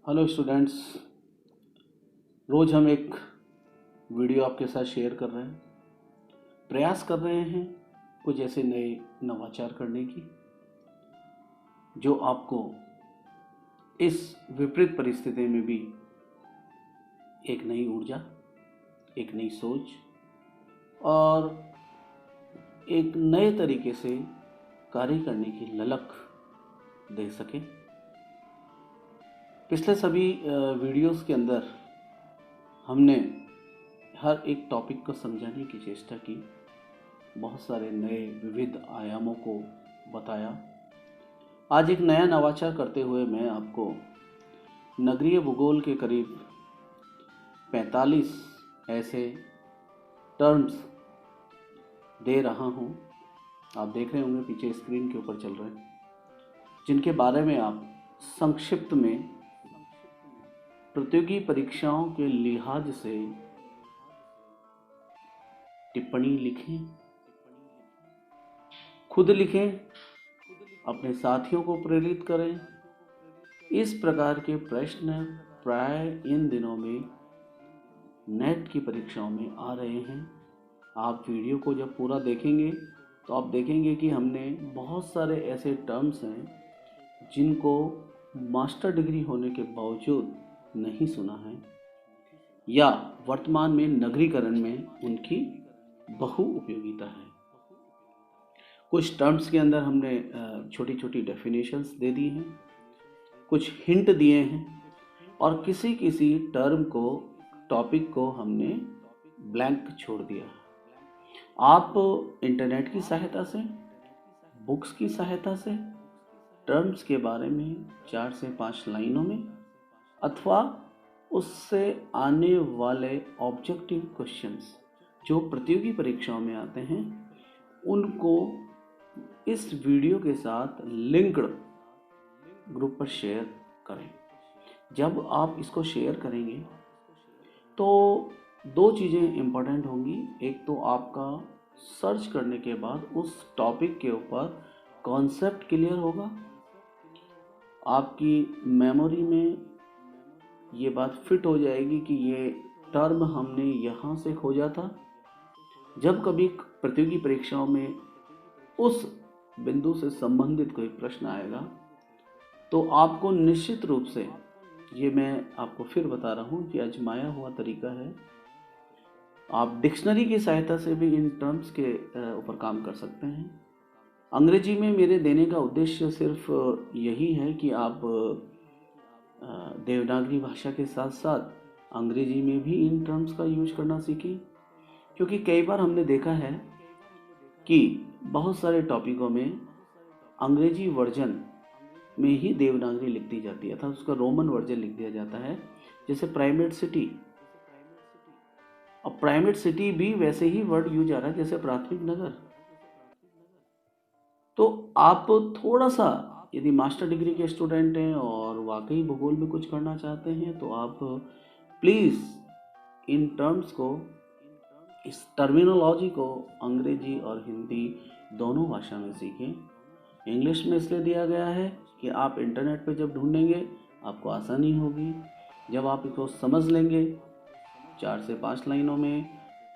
Hello students. रोज़ हम एक video आपके साथ शेयर कर रहे हैं, प्रयास कर रहे हैं कुछ ऐसे नए नवाचार करने की जो आपको इस विपरीत परिस्थिति में भी एक नई ऊर्जा, एक नई सोच और एक नए तरीके से कार्य करने की ललक दे सके। पिछले सभी वीडियोस के अंदर हमने हर एक टॉपिक को समझाने की चेष्टा की, बहुत सारे नए विविध आयामों को बताया। आज एक नया नवाचार करते हुए मैं आपको नगरीय भूगोल के करीब 45 ऐसे टर्म्स दे रहा हूँ। आप देख रहे होंगे पीछे स्क्रीन के ऊपर चल रहे हैं, जिनके बारे में आप संक्षिप्त में प्रतियोगी परीक्षाओं के लिहाज से टिप्पणी लिखें, खुद लिखें, अपने साथियों को प्रेरित करें। इस प्रकार के प्रश्न प्राय इन दिनों में नेट की परीक्षाओं में आ रहे हैं। आप वीडियो को जब पूरा देखेंगे तो आप देखेंगे कि हमने बहुत सारे ऐसे टर्म्स हैं जिनको मास्टर डिग्री होने के बावजूद नहीं सुना है या वर्तमान में नगरीकरण में उनकी बहु उपयोगिता है। कुछ टर्म्स के अंदर हमने छोटी छोटी डेफिनेशंस दे दी हैं, कुछ हिंट दिए हैं और किसी किसी टर्म को, टॉपिक को हमने ब्लैंक छोड़ दिया। आप इंटरनेट की सहायता से, बुक्स की सहायता से टर्म्स के बारे में 4 से 5 लाइनों में अथवा उससे आने वाले ऑब्जेक्टिव क्वेश्चंस जो प्रतियोगी परीक्षाओं में आते हैं उनको इस वीडियो के साथ लिंक्ड ग्रुप पर शेयर करें। जब आप इसको शेयर करेंगे तो 2 चीज़ें इम्पोर्टेंट होंगी। एक तो आपका सर्च करने के बाद उस टॉपिक के ऊपर कॉन्सेप्ट क्लियर होगा, आपकी मेमोरी में ये बात फिट हो जाएगी कि ये टर्म हमने यहाँ से खोजा था। जब कभी प्रतियोगी परीक्षाओं में उस बिंदु से संबंधित कोई प्रश्न आएगा तो आपको निश्चित रूप से, ये मैं आपको फिर बता रहा हूँ कि आजमाया हुआ तरीका है, आप डिक्शनरी की सहायता से भी इन टर्म्स के ऊपर काम कर सकते हैं। अंग्रेजी में मेरे देने का उद्देश्य सिर्फ यही है कि आप देवनागरी भाषा के साथ साथ अंग्रेजी में भी इन टर्म्स का यूज करना सीखें, क्योंकि कई बार हमने देखा है कि बहुत सारे टॉपिकों में अंग्रेजी वर्जन में ही देवनागरी लिख दी जाती है, अर्थात उसका रोमन वर्जन लिख दिया जाता है। जैसे प्राइमेट सिटी, अब प्राइमेट सिटी भी वैसे ही वर्ड यूज आ रहा है जैसे प्राथमिक नगर। तो आप थोड़ा सा, यदि मास्टर डिग्री के स्टूडेंट हैं और वाकई भूगोल में कुछ करना चाहते हैं तो आप प्लीज़ इन टर्म्स को, इस टर्मिनोलॉजी को अंग्रेजी और हिंदी दोनों भाषा में सीखें। इंग्लिश में इसलिए दिया गया है कि आप इंटरनेट पे जब ढूंढेंगे आपको आसानी होगी। जब आप इसको समझ लेंगे 4 से 5 लाइनों में,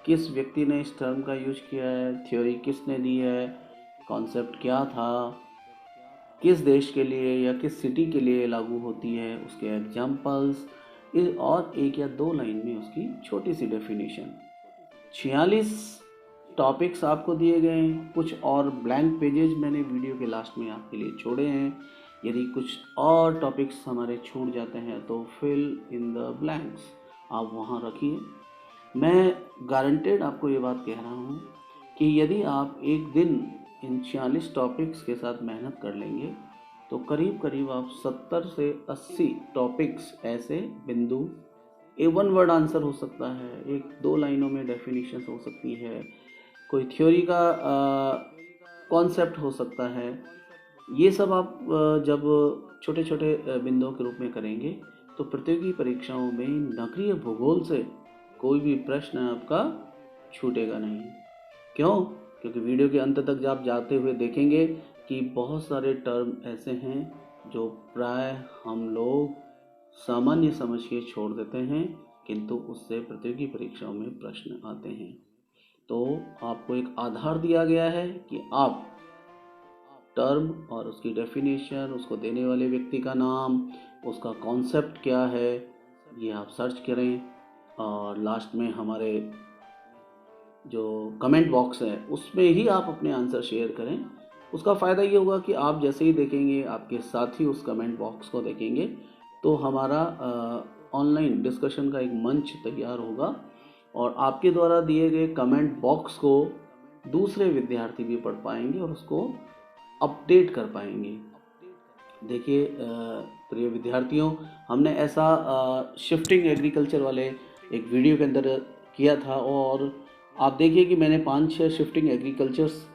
किस व्यक्ति ने इस टर्म का यूज किया है, थ्योरी किसने दी है, कॉन्सेप्ट क्या था, किस देश के लिए या किस सिटी के लिए लागू होती है, उसके एग्जाम्पल्स, और 1 या 2 लाइन में उसकी छोटी सी डेफिनेशन। 46 टॉपिक्स आपको दिए गए हैं, कुछ और ब्लैंक पेजेस मैंने वीडियो के लास्ट में आपके लिए छोड़े हैं। यदि कुछ और टॉपिक्स हमारे छूट जाते हैं तो फिल इन द ब्लैंक्स आप वहाँ रखिए। मैं गारंटेड आपको ये बात कह रहा हूँ कि यदि आप एक दिन इन 46 टॉपिक्स के साथ मेहनत कर लेंगे तो करीब करीब आप 70 से 80 टॉपिक्स ऐसे बिंदु, ए 1 वर्ड आंसर हो सकता है, 1-2 लाइनों में डेफिनेशन हो सकती है, कोई थ्योरी का कॉन्सेप्ट हो सकता है। ये सब आप जब छोटे छोटे बिंदुओं के रूप में करेंगे तो प्रतियोगी परीक्षाओं में नगरीय भूगोल से कोई भी प्रश्न आपका छूटेगा नहीं। क्यों? क्योंकि वीडियो के अंत तक आप जाते हुए देखेंगे कि बहुत सारे टर्म ऐसे हैं जो प्राय हम लोग सामान्य समझ के छोड़ देते हैं, किंतु उससे प्रतियोगी परीक्षाओं में प्रश्न आते हैं। तो आपको एक आधार दिया गया है कि आप टर्म और उसकी डेफिनेशन, उसको देने वाले व्यक्ति का नाम, उसका कॉन्सेप्ट क्या है, ये आप सर्च करें और लास्ट में हमारे जो कमेंट बॉक्स है उसमें ही आप अपने आंसर शेयर करें। उसका फ़ायदा ये होगा कि आप जैसे ही देखेंगे, आपके साथी उस कमेंट बॉक्स को देखेंगे, तो हमारा ऑनलाइन डिस्कशन का एक मंच तैयार होगा और आपके द्वारा दिए गए कमेंट बॉक्स को दूसरे विद्यार्थी भी पढ़ पाएंगे और उसको अपडेट कर पाएंगे। देखिए प्रिय विद्यार्थियों, हमने ऐसा शिफ्टिंग एग्रीकल्चर वाले एक वीडियो के अंदर किया था और आप देखिए कि मैंने 5-6 शिफ्टिंग एग्रीकल्चर्स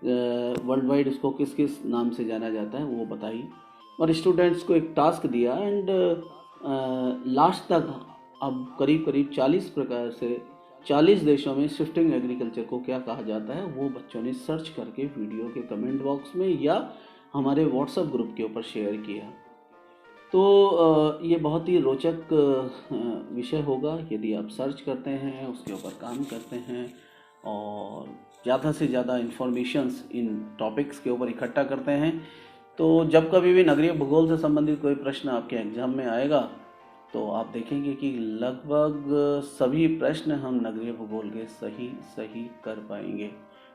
वर्ल्ड वाइड उसको किस किस नाम से जाना जाता है वो बताई और स्टूडेंट्स को एक टास्क दिया एंड लास्ट तक अब करीब करीब 40 प्रकार से 40 देशों में शिफ्टिंग एग्रीकल्चर को क्या कहा जाता है वो बच्चों ने सर्च करके वीडियो के कमेंट बॉक्स में या हमारे व्हाट्सएप ग्रुप के ऊपर शेयर किया। तो ये बहुत ही रोचक विषय होगा यदि आप सर्च करते हैं, उसके ऊपर काम करते हैं और ज़्यादा से ज़्यादा इन्फॉर्मेशंस इन टॉपिक्स के ऊपर इकट्ठा करते हैं। तो जब कभी भी नगरीय भूगोल से संबंधित कोई प्रश्न आपके एग्ज़ाम में आएगा तो आप देखेंगे कि लगभग सभी प्रश्न हम नगरीय भूगोल के सही कर पाएंगे।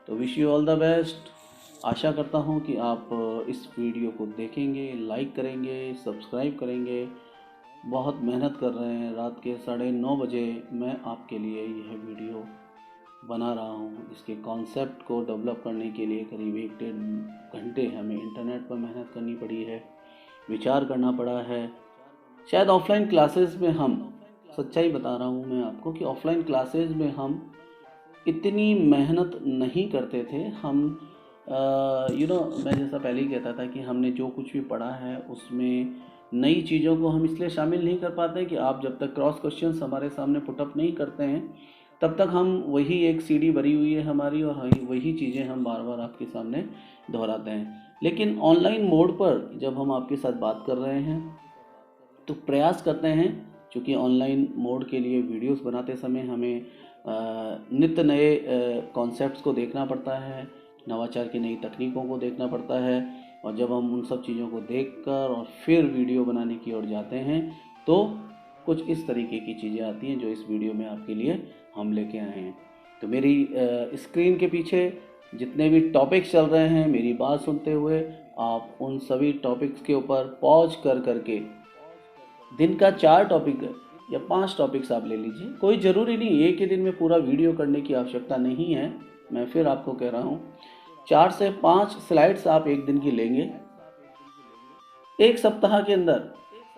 तो wish you all the best. आशा करता हूँ कि आप इस वीडियो को देखेंगे, लाइक करेंगे, सब्सक्राइब करेंगे। बहुत मेहनत कर रहे हैं, रात के 9:30 बजे मैं आपके लिए यह वीडियो बना रहा हूँ। इसके कॉन्सेप्ट को डेवलप करने के लिए करीब 1-1.5 घंटे हमें इंटरनेट पर मेहनत करनी पड़ी है, विचार करना पड़ा है। शायद ऑफलाइन क्लासेस में हम, सच्चाई बता रहा हूँ मैं आपको, कि ऑफलाइन क्लासेस में हम इतनी मेहनत नहीं करते थे। हम मैं जैसा पहले ही कहता था कि हमने जो कुछ भी पढ़ा है उसमें नई चीज़ों को हम इसलिए शामिल नहीं कर पाते कि आप जब तक क्रॉस क्वेश्चंस हमारे सामने पुटअप नहीं करते हैं तब तक हम वही एक सीडी भरी हुई है हमारी और वही चीज़ें हम बार बार आपके सामने दोहराते हैं। लेकिन ऑनलाइन मोड पर जब हम आपके साथ बात कर रहे हैं तो प्रयास करते हैं, क्योंकि ऑनलाइन मोड के लिए वीडियोस बनाते समय हमें नित्य नए कॉन्सेप्ट्स को देखना पड़ता है, नवाचार की नई तकनीकों को देखना पड़ता है और जब हम उन सब चीज़ों को देखकर और फिर वीडियो बनाने की ओर जाते हैं तो कुछ इस तरीके की चीज़ें आती हैं जो इस वीडियो में आपके लिए हम लेके आए हैं। तो मेरी स्क्रीन के पीछे जितने भी टॉपिक्स चल रहे हैं, मेरी बात सुनते हुए आप उन सभी टॉपिक्स के ऊपर पॉज कर करके दिन का 4 टॉपिक या 5 टॉपिक्स आप ले लीजिए। कोई ज़रूरी नहीं एक ही दिन में पूरा वीडियो करने की आवश्यकता नहीं है। मैं फिर आपको कह रहा हूँ 4 से 5 स्लाइड्स आप एक दिन की लेंगे। एक सप्ताह के अंदर,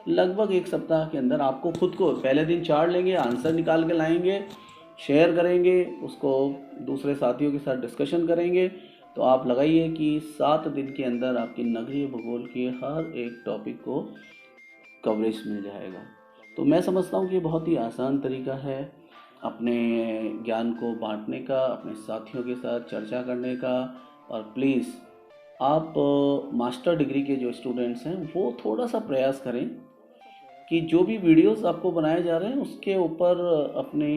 लगभग एक सप्ताह के अंदर आपको खुद को, पहले दिन 4 लेंगे, आंसर निकाल के लाएंगे, शेयर करेंगे, उसको दूसरे साथियों के साथ डिस्कशन करेंगे, तो आप लगाइए कि 7 दिन के अंदर आपकी नगरीय भूगोल के हर एक टॉपिक को कवरेज मिल जाएगा। तो मैं समझता हूँ कि बहुत ही आसान तरीका है अपने ज्ञान को बांटने का, अपने साथियों के साथ चर्चा करने का। और प्लीज़ आप मास्टर डिग्री के जो स्टूडेंट्स हैं वो थोड़ा सा प्रयास करें कि जो भी वीडियोस आपको बनाए जा रहे हैं उसके ऊपर अपनी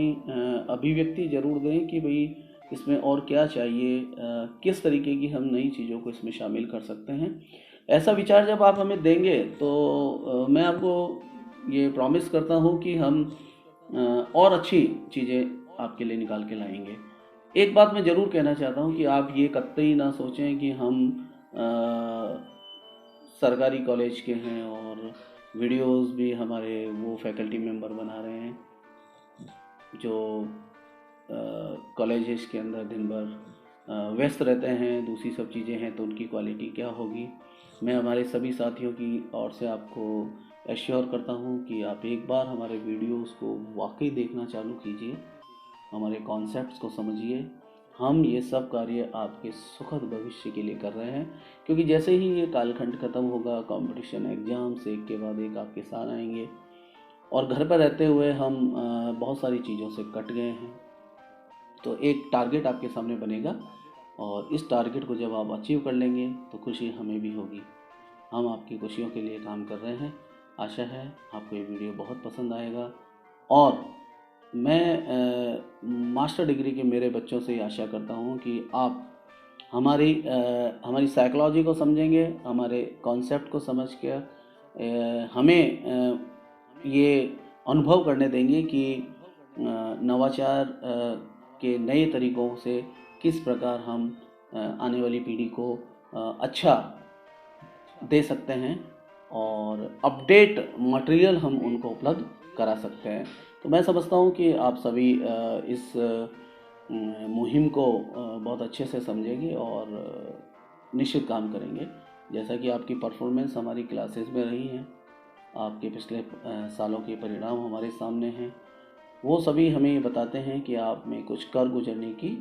अभिव्यक्ति ज़रूर दें कि भाई इसमें और क्या चाहिए, किस तरीके की हम नई चीज़ों को इसमें शामिल कर सकते हैं। ऐसा विचार जब आप हमें देंगे तो मैं आपको ये प्रॉमिस करता हूँ कि हम और अच्छी चीज़ें आपके लिए निकाल के लाएंगे। एक बात मैं ज़रूर कहना चाहता हूँ कि आप ये कतई ना सोचें कि हम सरकारी कॉलेज के हैं और वीडियोस भी हमारे वो फैकल्टी मेंबर बना रहे हैं जो कॉलेजेस के अंदर दिन भर व्यस्त रहते हैं, दूसरी सब चीज़ें हैं, तो उनकी क्वालिटी क्या होगी। मैं हमारे सभी साथियों की ओर से आपको एश्योर करता हूँ कि आप एक बार हमारे वीडियोस को वाकई देखना चालू कीजिए, हमारे कॉन्सेप्ट्स को समझिए। हम ये सब कार्य आपके सुखद भविष्य के लिए कर रहे हैं, क्योंकि जैसे ही ये कालखंड ख़त्म होगा, कंपटीशन एग्ज़ाम्स एक के बाद एक आपके साथ आएंगे और घर पर रहते हुए हम बहुत सारी चीज़ों से कट गए हैं। तो एक टारगेट आपके सामने बनेगा और इस टारगेट को जब आप अचीव कर लेंगे तो खुशी हमें भी होगी। हम आपकी खुशियों के लिए काम कर रहे हैं। आशा है आपको ये वीडियो बहुत पसंद आएगा और मैं मास्टर डिग्री के मेरे बच्चों से ये आशा करता हूँ कि आप हमारी साइकोलॉजी को समझेंगे, हमारे कॉन्सेप्ट को समझ के हमें ये अनुभव करने देंगे कि नवाचार के नए तरीक़ों से किस प्रकार हम आने वाली पीढ़ी को अच्छा दे सकते हैं और अपडेट मटेरियल हम उनको उपलब्ध करा सकते हैं। तो मैं समझता हूँ कि आप सभी इस मुहिम को बहुत अच्छे से समझेंगे और निश्चित काम करेंगे। जैसा कि आपकी परफॉर्मेंस हमारी क्लासेस में रही हैं, आपके पिछले सालों के परिणाम हमारे सामने हैं, वो सभी हमें ये बताते हैं कि आप में कुछ कर गुजरने की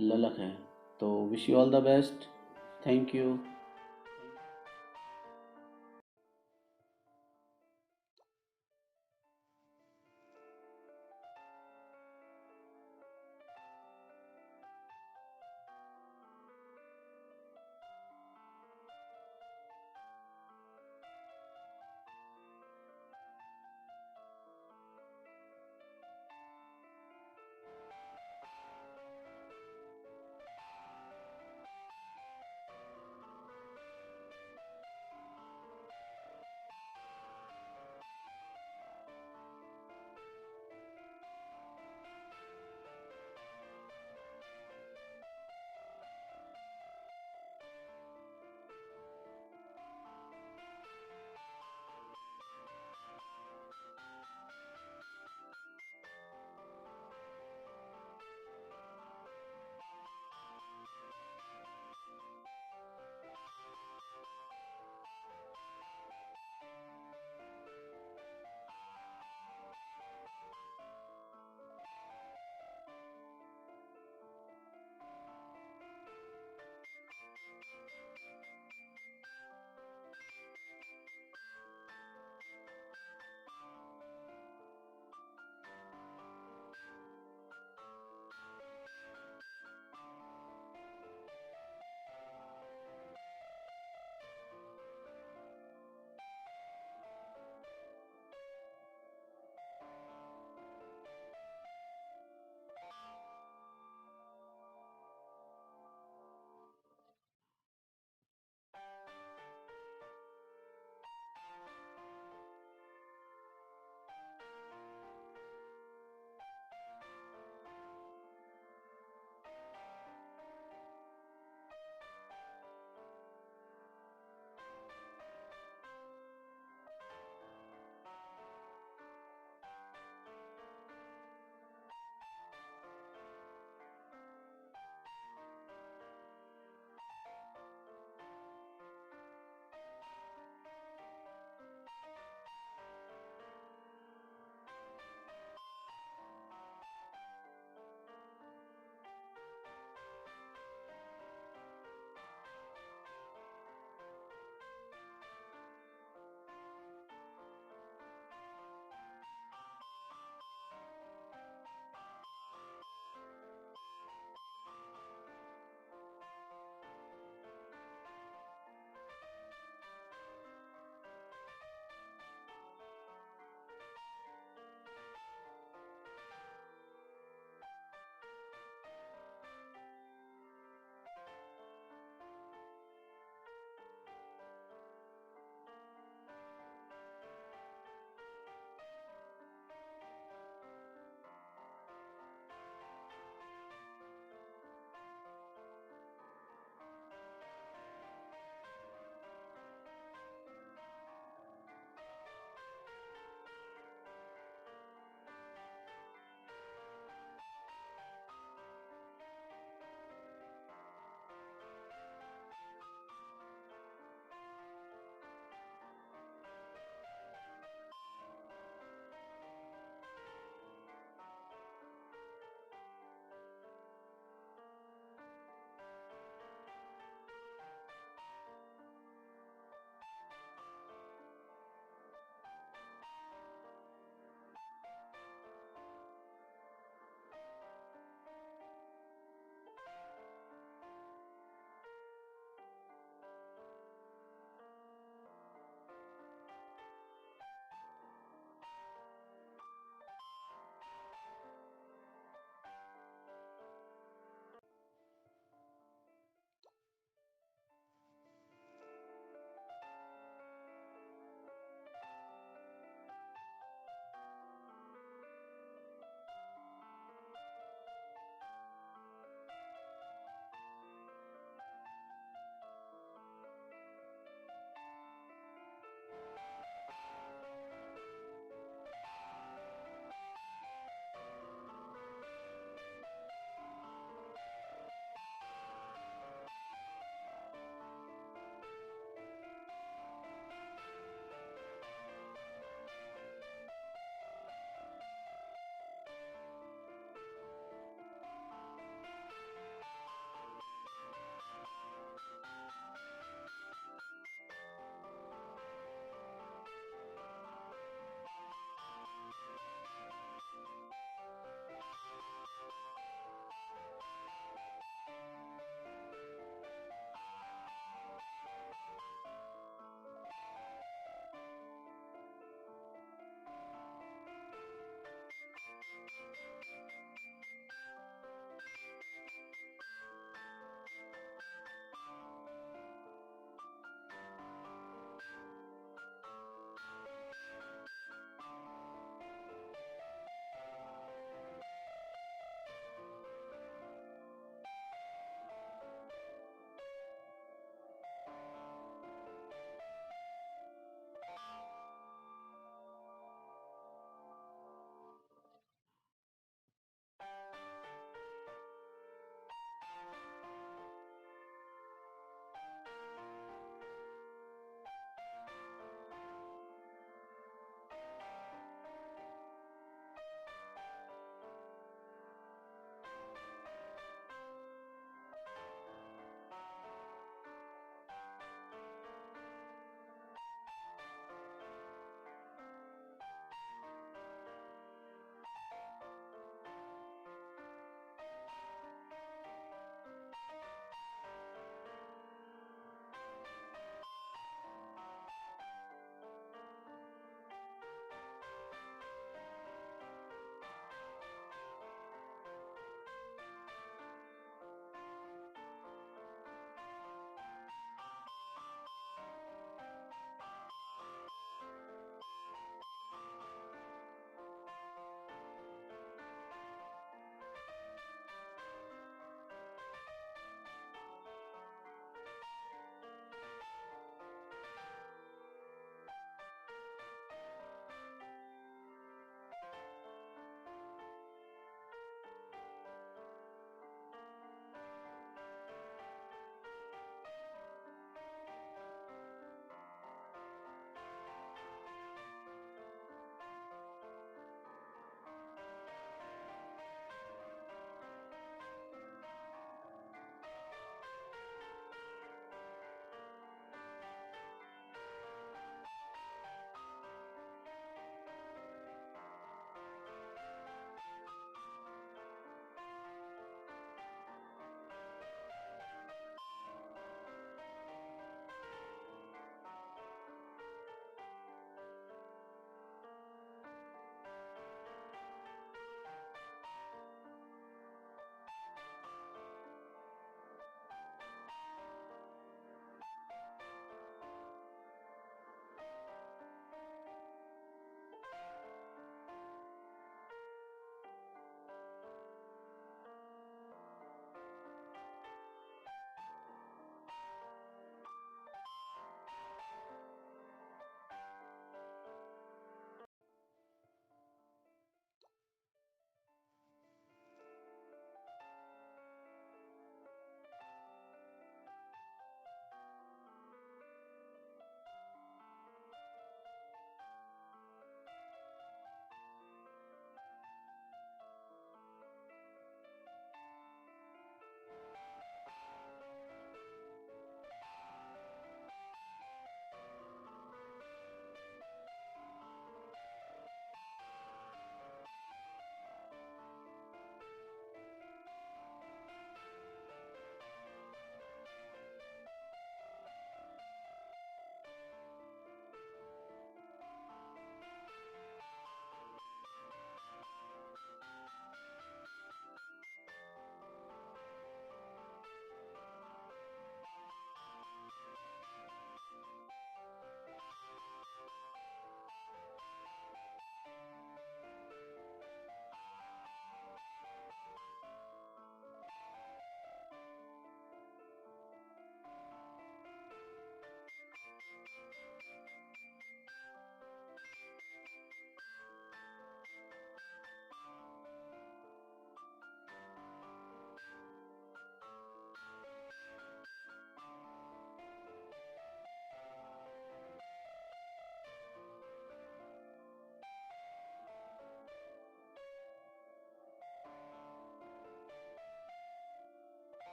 ललक है। तो wish you all the best. Thank you.